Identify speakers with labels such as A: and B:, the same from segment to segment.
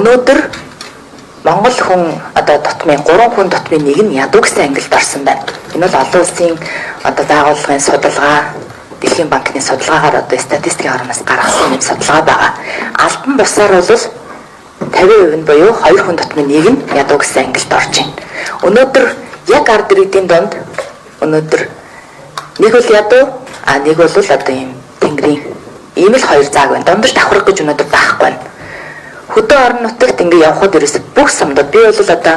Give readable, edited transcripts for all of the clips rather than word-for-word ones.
A: Өнөөдөр Монгол хүн одоо дотмын 3 хүн дотмын нэг нь ядуу гэсэн ангилд орсон байна. Энэ бол олон улсын одоо байгууллагын судалгаа, Дэлхийн банкны судалгаагаар одоо статистикийн харамнаас гаргасан юм судалгаа байгаа. Албан бусаар бол 50% нь буюу 2 хүн дотмын нэг нь ядуу гэсэн ангилд орж байна. Өнөөдөр яг ард иргэдийн донд өнөөдөр нэг бол ядуу, нэг бол одоо ийм тэнгэрийн ийм л хоёр зааг байна. Дундаж давхрах гэж өнөөдөр байхгүй байна. Хөдөө орон нутагт ингэ явхад ерөөс бүх самдад би бол одоо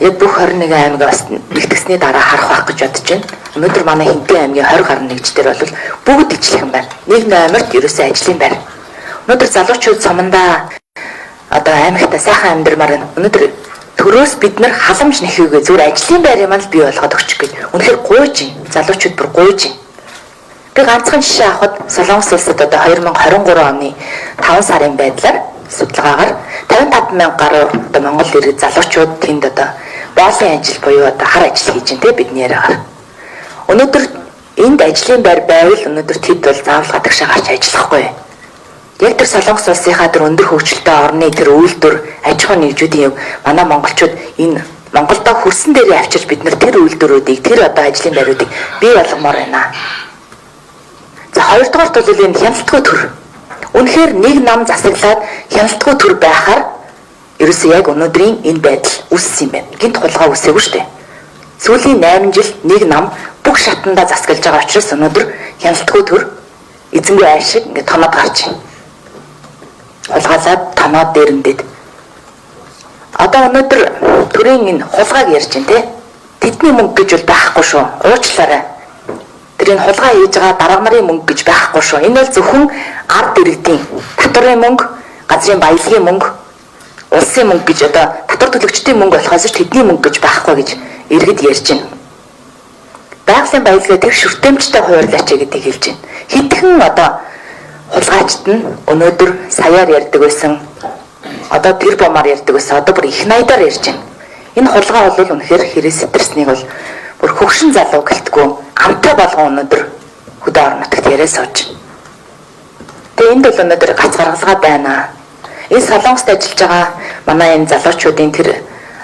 A: яг бүх 21 аймаг бас нэгтгэсний дараа харах байх гэж бодож байна. Өнөөдөр манай Хинтээ аймгийн 20 гаруй нэгж дээр бол бүгд ижлэх юм байна. Нэг номерт ерөөсөө ажлын байр. Өнөөдөр залуучууд сумандаа одоо аймагта сайхан амьдрмаар байна. Өнөөдөр төрөөс бид нар халамж нэхийгээ зүгээр ажлын байр юм л бий болгоод өгчих гэж. Үнэхээр гуйж байна. Залуучууд бүр гуйж байна. Би ганцхан жишээ авахад Солонгос улсад одоо 2023 оны 5 сарын байдлаар судалгаагаар 55,000 гаруй одоо Монгол иргэд залуучууд тэнд одоо боолын ажил буюу одоо хар ажил хийж байна те бидний яриагаар. Өнөөдөр энд ажлын байр байвал өнөөдөр тэд бол заавал гадагшаа гарч ажиллахгүй. Яг тэр Солонгос улсынхаа тэр өндөр хөгжилтэй орны тэр үйлдвэр аж ахуйн нэгжүүдийн манай монголчууд энэ Монголдо хөрсөн дээрээ авчирч бид нар тэр үйлдвэрүүдийг тэр одоо ажлын байруудыг бий болгомоор байна. За хоёрдугаарт бол энэ хяналтгүй төр. Үнэхээр нэг нам засаглаад хяналтгүй төр байхаар ерөөсөө яг өнөөдрийн энэ байдал үүссэн юм байна. Гинт хулгай үүсээгүй шүү дээ. Сүүлийн 8 жил нэг нам бүх шатандаа засаглаж байгаа учраас өнөөдөр хяналтгүй төр эзэнгүй айл шиг ингээд тоноод гарч байна. Хулгайлаад тоноод дээрэндэд. Одоо өнөөдөр төрийн энэ хулгайг ярьж байна те. Тэдний мөнгө гэж бол байхгүй шүү. Уучлаарай. Тэр энэ хулгай хийж байгаа дарга нарын мөнгө гэж байхгүй шүү. Энэ бол зөвхөн ард иргэдийн татварын мөнгө, газрын баялагын мөнгө, улсын мөнгө гэж одоо татвар төлөгчдийн мөнгө болохоос ч тэдний мөнгө гэж байхгүй гэж иргэд ярьж байна. Байгалийн баялагаа тэр шүртэмжтэй хуваарлаач гэдгийг хэлж байна. Хэдхэн одоо хулгайчд нь өнөөдөр саяар ярьдаг байсан, одоо тэр бомаар ярьдаг байсан, одоо бүр их найдаар ярьж байна. Энэ хулгай бол үнэхээр хэрэг сэтэрснийг бол бүр хөгшин залуу гэлтгүй амтай болгон өнөөдөр хөдөө орон нутагт яриа сууж байна. Тэгээ энд бол өнөөдөр гац гаргалгаа байна. Энэ Солонгост ажиллаж байгаа манай энэ залуучуудын тэр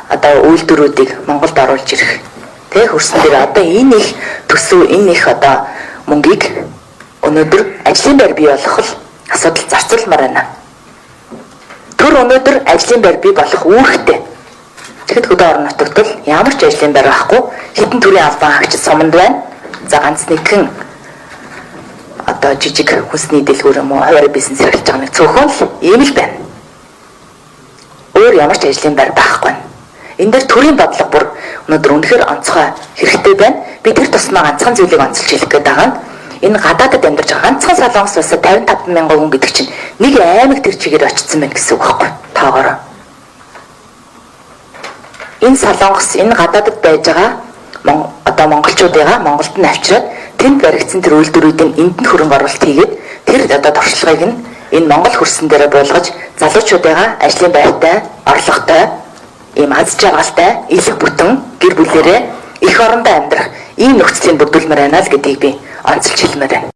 A: одоо үйлдвэрүүдийг Монголд оруулж ирэх. Тэг хөрсөн дээр одоо энэ их төсөв, энэ их одоо мөнгийг өнөөдөр ажлын байр бий болгох асуудал зарцуулмаар байна. Тэр өнөөдөр ажлын байр бий болох үүрэгтэй. Тэгэхэд хөдөө орон нутагт бол ямар ч ажлын байр байхгүй, хэдэн төрлийн албан хаагчид суманд байна. За ганц нэгэн одоо жижиг хүнсний дэлгүүр юм уу, хуваарь бизнес эрхэлж байгаа нэг цөөхөн л ийм л байна. Өөр ямар ч ажлын байр байхгүй. Энэ дээр төрийн бодлого бүр өнөөдөр үнэхээр онцгой хэрэгтэй байна. Би тэр тусмаа ганцхан зүйлийг онцолж хэлэх гээд байгаа нь энэ гадаадд амьдарч байгаа ганцхан Солонгос улсад 55,000 хүн гэдэг чинь нэг аймаг тэр чигээр очсон байна гэсэн үг байхгүй. Тоогоор. Энэ Солонгос энэ гадаадд байж байгаа одоо монголчуудыгаа Монголд нь авчираад тэнд баригдсан тэр үйлдвэрүүдийн энд нь хөрөнгө оруулалт хийгээд тэр одоо туршлагыг нь энэ Монгол хөрсөн дээрээ буулгаж залуучуудыгаа ажлын байртай, орлоготой, ийм аз жаргалтай, элэг бүтэн гэр бүлээрээ их орондоо амьдрах ийм нөхцөлийн бүрдүүлмээр байна л гэдгийг би онцолж хэлмээр байна.